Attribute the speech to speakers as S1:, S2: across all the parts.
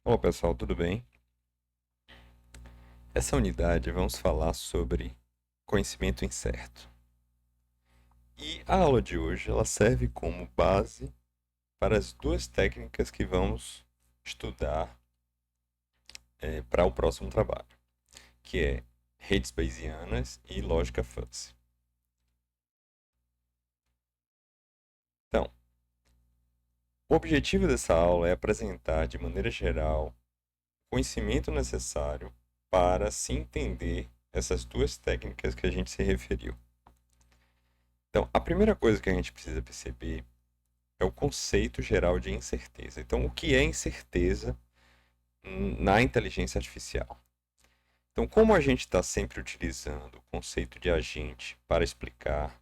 S1: Olá pessoal, tudo bem? Essa unidade vamos falar sobre conhecimento incerto. E a aula de hoje ela serve como base para as duas técnicas que vamos estudar para o próximo trabalho, que é redes bayesianas e lógica fuzzy. Então, o objetivo dessa aula é apresentar de maneira geral o conhecimento necessário para se entender essas duas técnicas que a gente se referiu. Então, a primeira coisa que a gente precisa perceber é o conceito geral de incerteza. Então, o que é incerteza na inteligência artificial? Então, como a gente está sempre utilizando o conceito de agente para explicar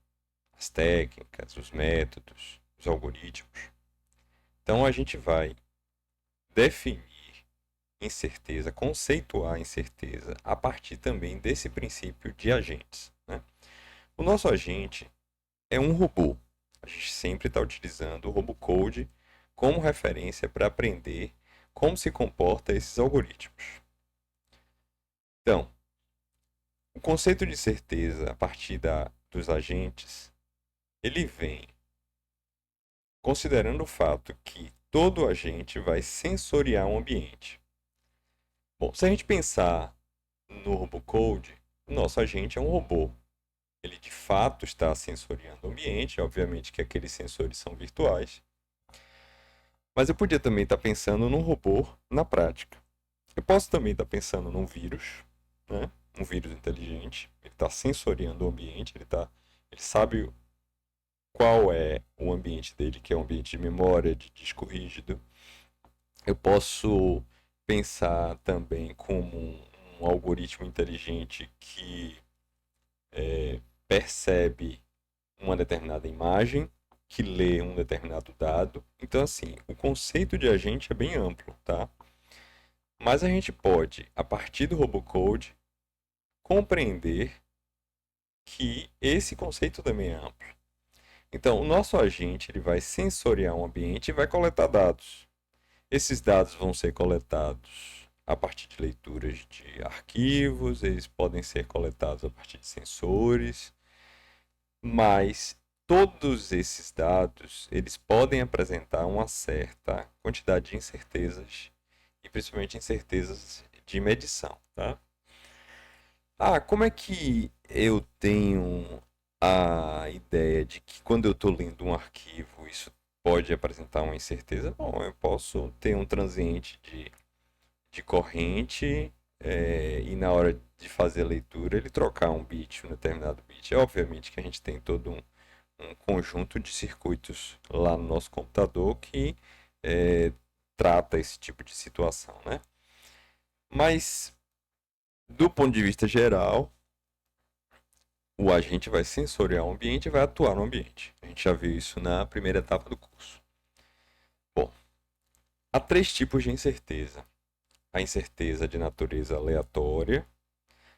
S1: as técnicas, os métodos, os algoritmos, então a gente vai definir incerteza, conceituar incerteza a partir também desse princípio de agentes, né? O nosso agente é um robô. A gente sempre está utilizando o robocode como referência para aprender como se comporta esses algoritmos. Então, o conceito de certeza a partir dos agentes, ele vem considerando o fato que todo agente vai sensoriar um ambiente. Bom, se a gente pensar no robocode, o nosso agente é um robô. Ele de fato está sensoriando o ambiente, obviamente que aqueles sensores são virtuais. Mas eu podia também estar pensando num robô na prática. Eu posso também estar pensando num vírus, né? Um vírus inteligente. Ele está sensoriando o ambiente, ele sabe qual é o ambiente dele, que é um ambiente de memória, de disco rígido. Eu posso pensar também como um algoritmo inteligente que percebe uma determinada imagem, que lê um determinado dado. Então, assim, o conceito de agente é bem amplo, tá? Mas a gente pode, a partir do robocode, compreender que esse conceito também é amplo. Então, o nosso agente ele vai sensoriar um ambiente e vai coletar dados. Esses dados vão ser coletados a partir de leituras de arquivos, eles podem ser coletados a partir de sensores, mas todos esses dados eles podem apresentar uma certa quantidade de incertezas e principalmente incertezas de medição, tá? Ah, como é que eu tenho a ideia de que quando eu estou lendo um arquivo, isso pode apresentar uma incerteza? Bom, eu posso ter um transiente de corrente e na hora de fazer a leitura ele trocar um bit, um determinado bit. É obviamente que a gente tem todo um conjunto de circuitos lá no nosso computador que é, trata esse tipo de situação, né? Mas do ponto de vista geral, o agente vai sensoriar o ambiente e vai atuar no ambiente. A gente já viu isso na primeira etapa do curso. Bom, há três tipos de incerteza: a incerteza de natureza aleatória,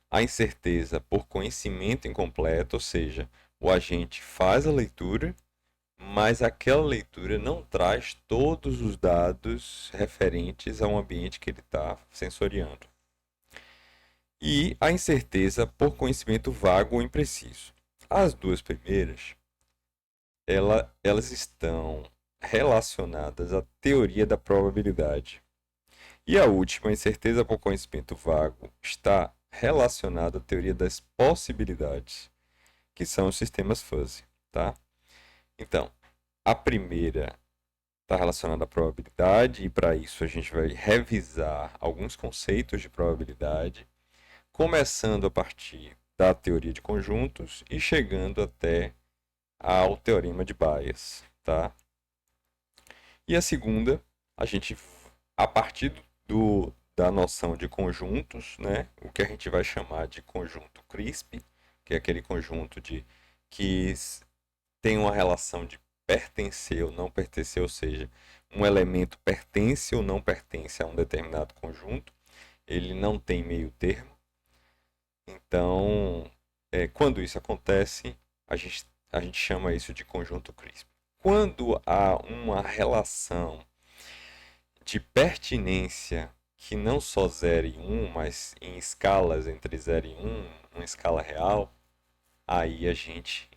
S1: a incerteza por conhecimento incompleto, ou seja, o agente faz a leitura, mas aquela leitura não traz todos os dados referentes ao ambiente que ele está sensoriando. E a incerteza por conhecimento vago ou impreciso. As duas primeiras elas estão relacionadas à teoria da probabilidade. E a última, a incerteza por conhecimento vago, está relacionada à teoria das possibilidades, que são os sistemas fuzzy, tá? Então, a primeira está relacionada à probabilidade, e para isso a gente vai revisar alguns conceitos de probabilidade, começando a partir da teoria de conjuntos e chegando até ao teorema de Bayes, tá? E a segunda, a gente, a partir da noção de conjuntos, né, o que a gente vai chamar de conjunto CRISP, que é aquele conjunto que tem uma relação de pertencer ou não pertencer, ou seja, um elemento pertence ou não pertence a um determinado conjunto, ele não tem meio termo. Então, quando isso acontece, a gente chama isso de conjunto CRISP. Quando há uma relação de pertinência que não só 0 e 1, mas em escalas entre 0 e 1, uma escala real, aí a gente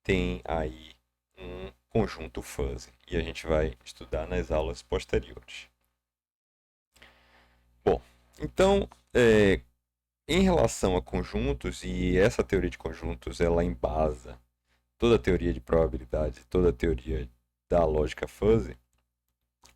S1: tem aí um conjunto fuzzy. E a gente vai estudar nas aulas posteriores. Bom, então, em relação a conjuntos, e essa teoria de conjuntos, ela embasa toda a teoria de probabilidade, toda a teoria da lógica fuzzy,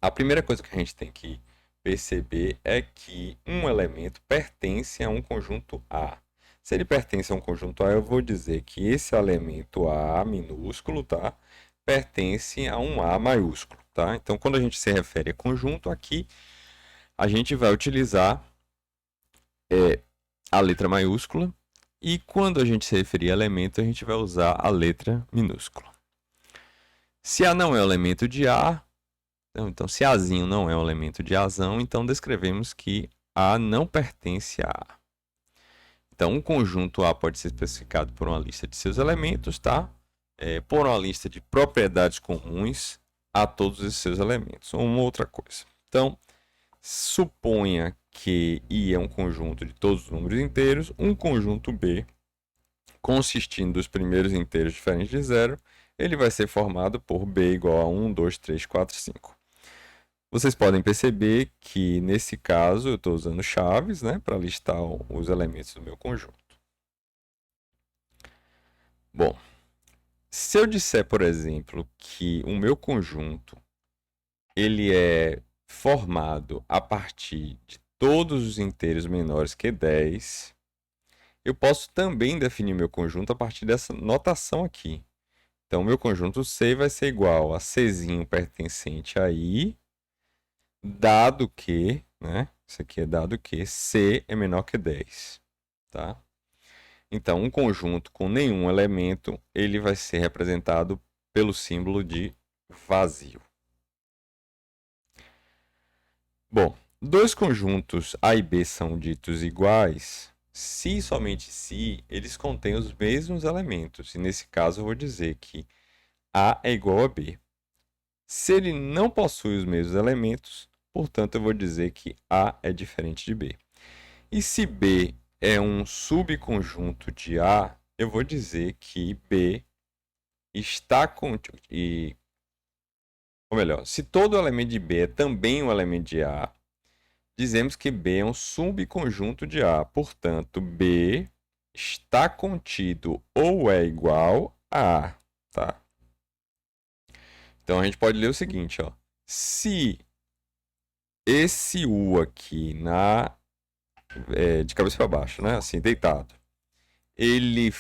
S1: a primeira coisa que a gente tem que perceber é que um elemento pertence a um conjunto A. Se ele pertence a um conjunto A, eu vou dizer que esse elemento A minúsculo, tá, pertence a um A maiúsculo, tá? Então, quando a gente se refere a conjunto, aqui a gente vai utilizar a letra maiúscula, e quando a gente se referir a elemento, a gente vai usar a letra minúscula. Se A não é o elemento de A, então se Azinho não é um elemento de Azão, então descrevemos que A não pertence a A. Então, um conjunto A pode ser especificado por uma lista de seus elementos, tá? Por uma lista de propriedades comuns a todos esses seus elementos. Uma outra coisa. Então, suponha que I é um conjunto de todos os números inteiros, um conjunto B consistindo dos primeiros inteiros diferentes de zero, ele vai ser formado por B igual a 1, 2, 3, 4, 5. Vocês podem perceber que, nesse caso, eu estou usando chaves, né, para listar os elementos do meu conjunto. Bom, se eu disser, por exemplo, que o meu conjunto ele é formado a partir de todos os inteiros menores que 10, eu posso também definir meu conjunto a partir dessa notação aqui. Então, meu conjunto C vai ser igual a Czinho pertencente a I, dado que, né, isso aqui é dado que C é menor que 10, tá? Então, um conjunto com nenhum elemento, ele vai ser representado pelo símbolo de vazio. Bom, dois conjuntos A e B são ditos iguais se e somente se eles contêm os mesmos elementos. E nesse caso eu vou dizer que A é igual a B. Se ele não possui os mesmos elementos, portanto eu vou dizer que A é diferente de B. E se B é um subconjunto de A, eu vou dizer que B está contido. Ou melhor, se todo elemento de B é também um elemento de A, dizemos que B é um subconjunto de A. Portanto, B está contido ou é igual a A, tá? Então a gente pode ler o seguinte, ó. Se esse U aqui de cabeça para baixo, né, assim, deitado, ele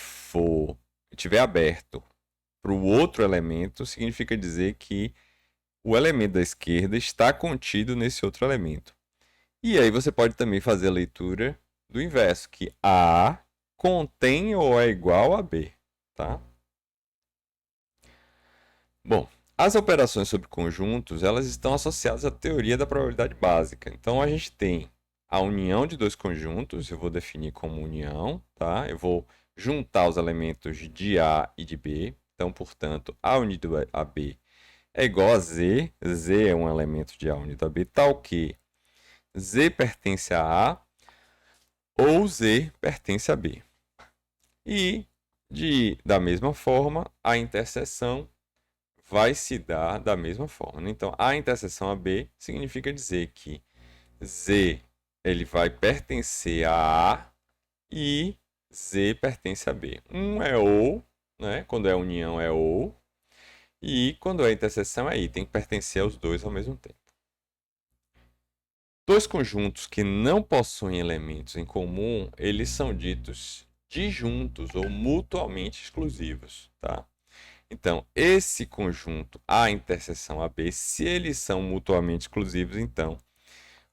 S1: estiver aberto para o outro elemento, significa dizer que o elemento da esquerda está contido nesse outro elemento. E aí você pode também fazer a leitura do inverso, que A contém ou é igual a B, tá? Bom, as operações sobre conjuntos, elas estão associadas à teoria da probabilidade básica. Então a gente tem a união de dois conjuntos, eu vou definir como união, tá? Eu vou juntar os elementos de A e de B. Então, portanto, A unido a B é igual a Z. Z é um elemento de A unido a B, tal que Z pertence a A ou Z pertence a B. E, da mesma forma, a interseção vai se dar da mesma forma. Então, a interseção a B significa dizer que Z ele vai pertencer a A e Z pertence a B. Um é ou, né? Quando é união é ou, e quando é interseção é I. Tem que pertencer aos dois ao mesmo tempo. Dois conjuntos que não possuem elementos em comum, eles são ditos disjuntos ou mutuamente exclusivos, tá? Então, esse conjunto A interseção AB, se eles são mutuamente exclusivos, então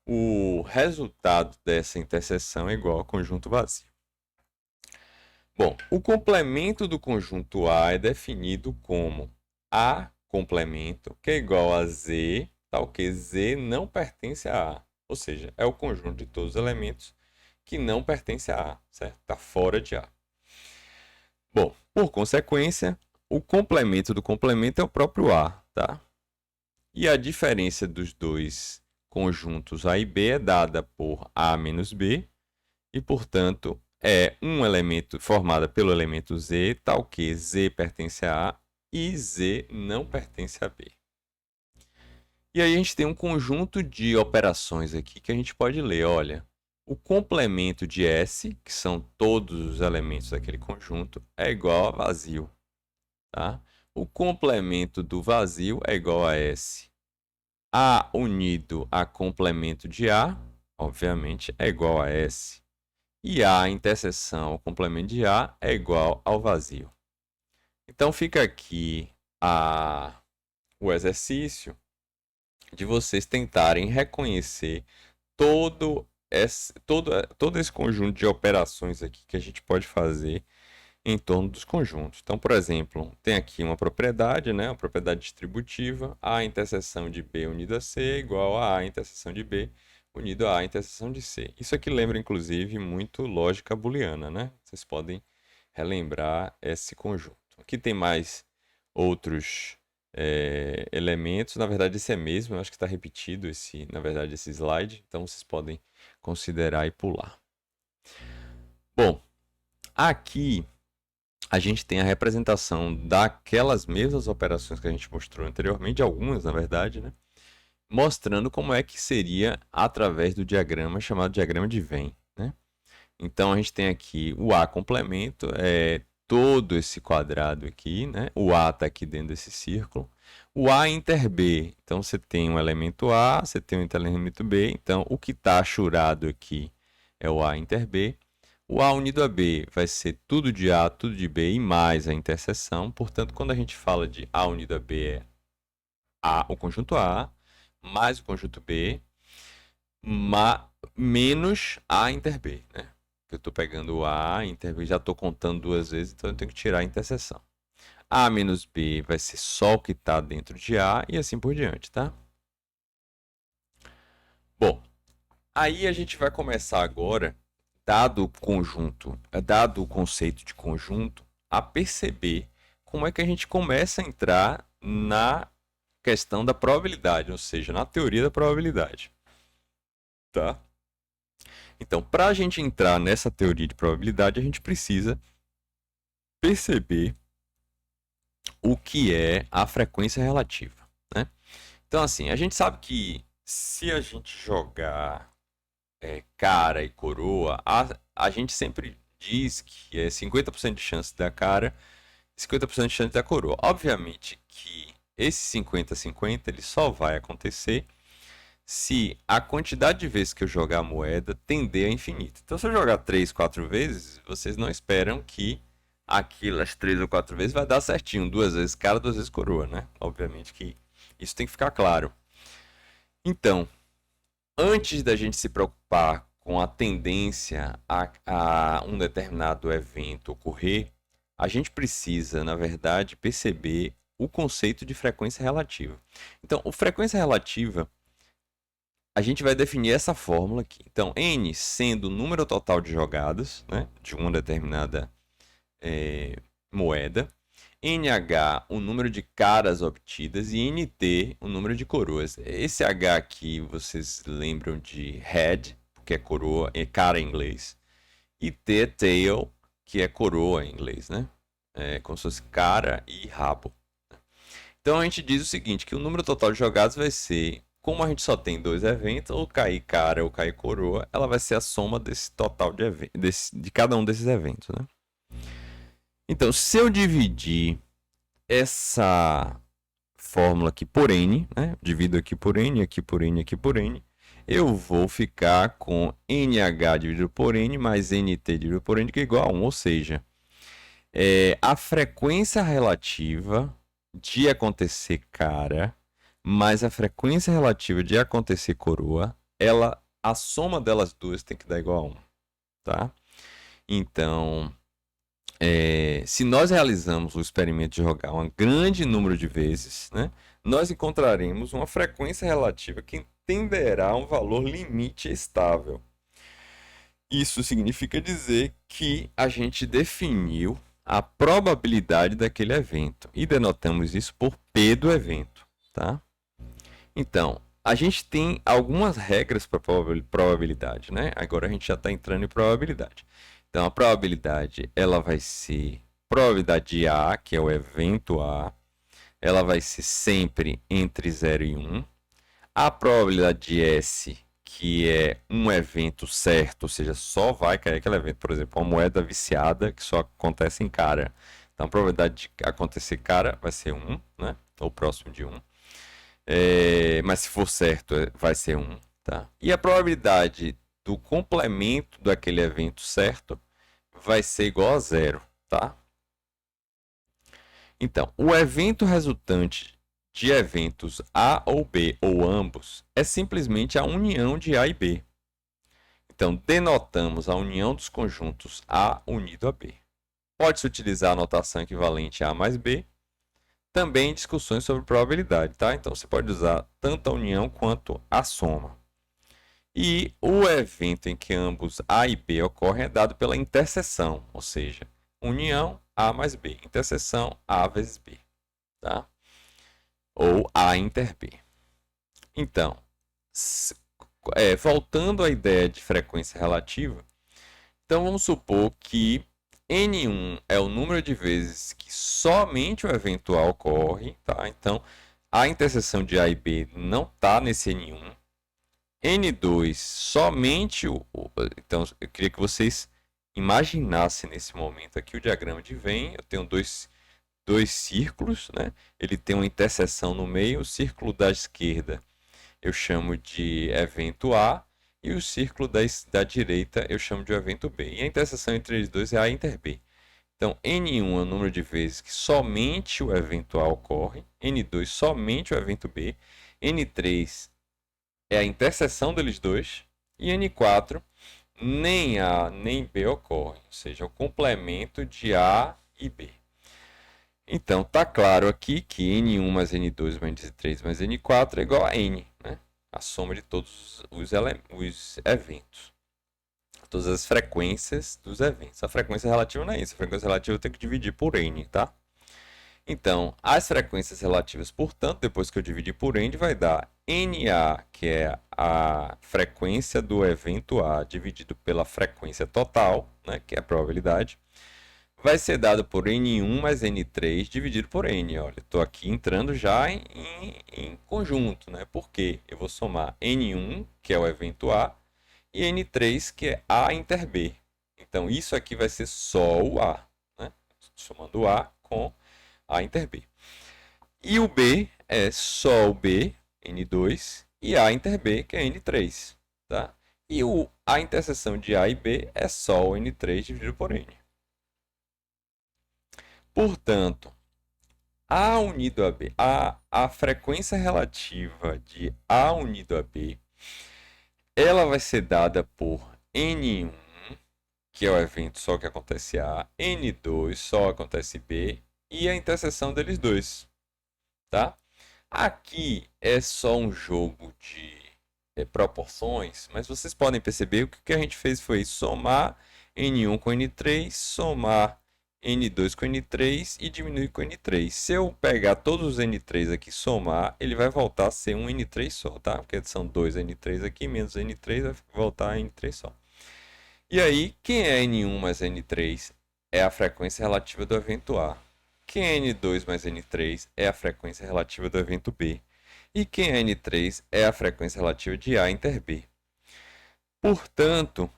S1: o resultado dessa interseção é igual ao conjunto vazio. Bom, o complemento do conjunto A é definido como A complemento, que é igual a Z, tal que Z não pertence a A. Ou seja, é o conjunto de todos os elementos que não pertence a A, certo? Está fora de A. Bom, por consequência, o complemento do complemento é o próprio A, tá? E a diferença dos dois conjuntos A e B é dada por A menos B, e, portanto, é um elemento formada pelo elemento Z, tal que Z pertence a A e Z não pertence a B. E aí a gente tem um conjunto de operações aqui que a gente pode ler. Olha, o complemento de S, que são todos os elementos daquele conjunto, é igual a vazio. Tá? O complemento do vazio é igual a S. A unido a complemento de A, obviamente, é igual a S. E A interseção ao complemento de A é igual ao vazio. Então fica aqui o exercício de vocês tentarem reconhecer todo esse conjunto de operações aqui que a gente pode fazer em torno dos conjuntos. Então, por exemplo, tem aqui uma propriedade, né? Uma propriedade distributiva, A interseção de B unido a C é igual a A interseção de B unido a A interseção de C. Isso aqui lembra, inclusive, muito lógica booleana, né? Vocês podem relembrar esse conjunto. Aqui tem mais outros elementos. Na verdade, esse é mesmo. Eu acho que está repetido na verdade, esse slide. Então, vocês podem considerar e pular. Bom, aqui a gente tem a representação daquelas mesmas operações que a gente mostrou anteriormente, algumas, na verdade, né? Mostrando como é que seria através do diagrama chamado diagrama de Venn, né? Então, a gente tem aqui o A complemento, todo esse quadrado aqui, né? O A está aqui dentro desse círculo. O A inter B, então você tem um elemento A, você tem um elemento B, então o que está achurado aqui é o A inter B. O A unido a B vai ser tudo de A, tudo de B e mais a interseção. Portanto, quando a gente fala de A unido a B, é o conjunto A mais o conjunto B menos A inter B, né? Eu estou pegando o A inter B, já estou contando duas vezes, então eu tenho que tirar a interseção. A menos B vai ser só o que está dentro de A e assim por diante, tá? Bom, aí a gente vai começar agora, dado o conceito de conjunto, a perceber como é que a gente começa a entrar na questão da probabilidade, ou seja, na teoria da probabilidade. Tá? Então, para a gente entrar nessa teoria de probabilidade, a gente precisa perceber o que é a frequência relativa, né? Então, assim, a gente sabe que se a gente jogar cara e coroa, a gente sempre diz que é 50% de chance da cara e 50% de chance da coroa. Obviamente que esse 50-50 ele só vai acontecer se a quantidade de vezes que eu jogar a moeda tender a infinito. Então, se eu jogar 3, 4 vezes, vocês não esperam que aquilo, as 3 ou 4 vezes, vai dar certinho. 2 vezes cara, 2 vezes coroa, né? Obviamente que isso tem que ficar claro. Então, antes da gente se preocupar com a tendência a um determinado evento ocorrer, a gente precisa, na verdade, perceber o conceito de frequência relativa. Então, a frequência relativa, a gente vai definir essa fórmula aqui. Então, N sendo o número total de jogadas, né, de uma determinada moeda, NH, o número de caras obtidas, e NT, o número de coroas. Esse H aqui vocês lembram de head, que é coroa, é cara em inglês, e T, tail, que é coroa em inglês, né? É como se fosse cara e rabo. Então a gente diz o seguinte, que o número total de jogadas vai ser, como a gente só tem dois eventos, ou cair cara ou cair coroa, ela vai ser a soma desse total de cada um desses eventos, né? Então, se eu dividir essa fórmula aqui por N, né? Divido aqui por N, aqui por N, aqui por N, eu vou ficar com NH dividido por N mais NT dividido por N, que é igual a 1. Ou seja, a frequência relativa de acontecer cara mais a frequência relativa de acontecer coroa, a soma delas duas tem que dar igual a 1. Tá? Então, se nós realizamos o experimento de jogar um grande número de vezes, né, nós encontraremos uma frequência relativa que tenderá a um valor limite estável. Isso significa dizer que a gente definiu a probabilidade daquele evento e denotamos isso por P do evento. Tá? Então, a gente tem algumas regras para probabilidade, né? Agora a gente já está entrando em probabilidade. Então, a probabilidade, ela vai ser probabilidade A, que é o evento A, ela vai ser sempre entre 0 e 1. A probabilidade de S, que é um evento certo, ou seja, só vai cair aquele evento, por exemplo, uma moeda viciada que só acontece em cara. Então, a probabilidade de acontecer cara vai ser 1, né? Ou próximo de 1. Mas se for certo, vai ser 1, tá? E a probabilidade do complemento daquele evento certo vai ser igual a 0, tá? Então, o evento resultante de eventos A ou B ou ambos é simplesmente a união de A e B. Então, denotamos a união dos conjuntos A unido a B. Pode-se utilizar a notação equivalente A mais B, também em discussões sobre probabilidade, tá? Então, você pode usar tanto a união quanto a soma. E o evento em que ambos A e B ocorrem é dado pela interseção, ou seja, união A mais B, interseção A vezes B, tá? Ou A inter B. Então, voltando à ideia de frequência relativa, então vamos supor que N1 é o número de vezes que somente o evento A ocorre, tá? Então, a interseção de A e B não está nesse N1. N2, somente Então, eu queria que vocês imaginassem nesse momento aqui o diagrama de Venn. Eu tenho dois círculos, né? Ele tem uma interseção no meio. O círculo da esquerda eu chamo de evento A e o círculo da direita eu chamo de evento B. E a interseção entre eles dois é A inter B. Então, N1 é o número de vezes que somente o evento A ocorre, N2 somente o evento B, N3 é a interseção deles dois, e N4 nem A nem B ocorre, ou seja, o complemento de A e B. Então, está claro aqui que N1 mais N2 mais N3 mais N4 é igual a N, né? A soma de todos os eventos. Todas as frequências dos eventos. A frequência relativa não é isso. A frequência relativa eu tenho que dividir por N, tá? Então, as frequências relativas, portanto, depois que eu dividir por N, vai dar NA, que é a frequência do evento A, dividido pela frequência total, né, que é a probabilidade, vai ser dado por N1 mais N3 dividido por N. Olha, estou aqui entrando já em conjunto, né? Porque eu vou somar N1, que é o evento A, e N3, que é A inter B. Então, isso aqui vai ser só o A, né? Somando o A com A inter B. E o B é só o B, N2, e A inter B, que é N3. Tá? E a interseção de A e B é só o N3 dividido por N. Portanto, A unido a B, a frequência relativa de A unido a B, ela vai ser dada por N1, que é o evento só que acontece A, N2 só acontece B, e a interseção deles dois. Tá? Aqui é só um jogo de proporções, mas vocês podem perceber que o que a gente fez foi somar N1 com N3, somar N2 com N3 e diminuir com N3. Se eu pegar todos os N3 aqui e somar, ele vai voltar a ser um N3 só, tá? Porque são dois N3 aqui, menos N3 vai voltar a N3 só. E aí, quem é N1 mais N3? É a frequência relativa do evento A. Quem é N2 mais N3 é a frequência relativa do evento B. E quem é N3 é a frequência relativa de A inter B. Portanto,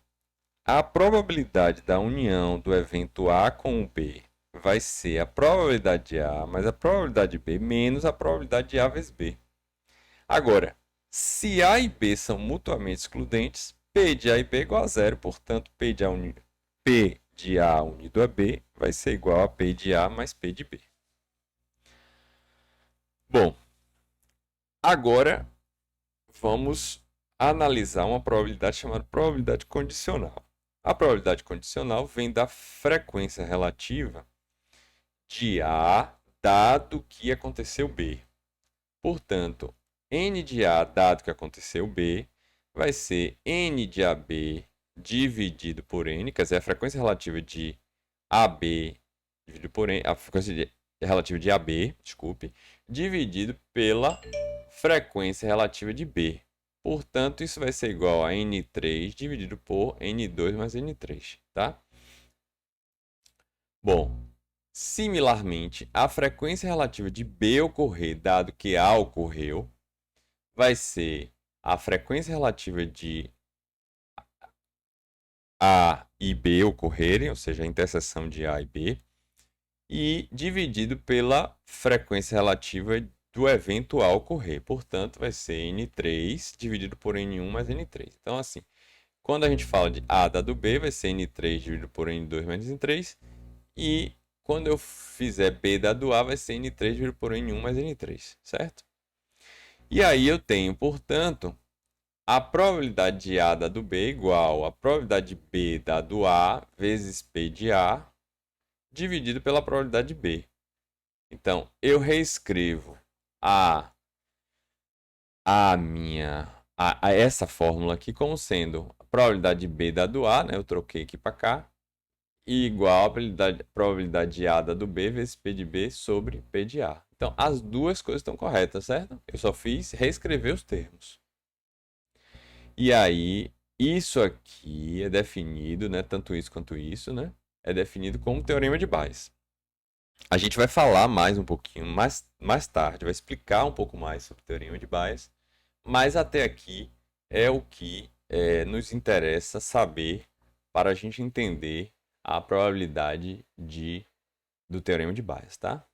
S1: a probabilidade da união do evento A com o B vai ser a probabilidade de A mais a probabilidade de B menos a probabilidade de A vezes B. Agora, se A e B são mutuamente excludentes, P de A e B é igual a zero. Portanto, P de A unido a B vai ser igual a P de A mais P de B. Bom, agora vamos analisar uma probabilidade chamada probabilidade condicional. A probabilidade condicional vem da frequência relativa de A dado que aconteceu B. Portanto, N de A dado que aconteceu B vai ser N de AB dividido por N, quer dizer, a frequência relativa de AB dividido por N, a frequência relativa de AB, desculpe, dividido pela frequência relativa de B. Portanto, isso vai ser igual a N3 dividido por N2 mais N3, tá? Bom, similarmente, a frequência relativa de B ocorrer, dado que A ocorreu, vai ser a frequência relativa de A e B ocorrerem, ou seja, a interseção de A e B, e dividido pela frequência relativa do evento A ocorrer. Portanto, vai ser N3 dividido por N1 mais N3. Então, assim, quando a gente fala de A dado B, vai ser N3 dividido por N2 mais N3. E quando eu fizer B dado A, vai ser N3 dividido por N1 mais N3, certo? E aí eu tenho, portanto, a probabilidade de A dado B igual a probabilidade de B dado A vezes P de A dividido pela probabilidade de B. Então, eu reescrevo essa fórmula aqui como sendo a probabilidade de B dado A, né? Eu troquei aqui para cá, e igual a probabilidade de A dado B vezes P de B sobre P de A. Então, as duas coisas estão corretas, certo? Eu só fiz reescrever os termos. E aí, isso aqui é definido, né? Tanto isso quanto isso, né? É definido como teorema de Bayes. A gente vai falar mais um pouquinho mais tarde, vai explicar um pouco mais sobre o teorema de Bayes, mas até aqui é o que nos interessa saber para a gente entender a probabilidade do teorema de Bayes, tá?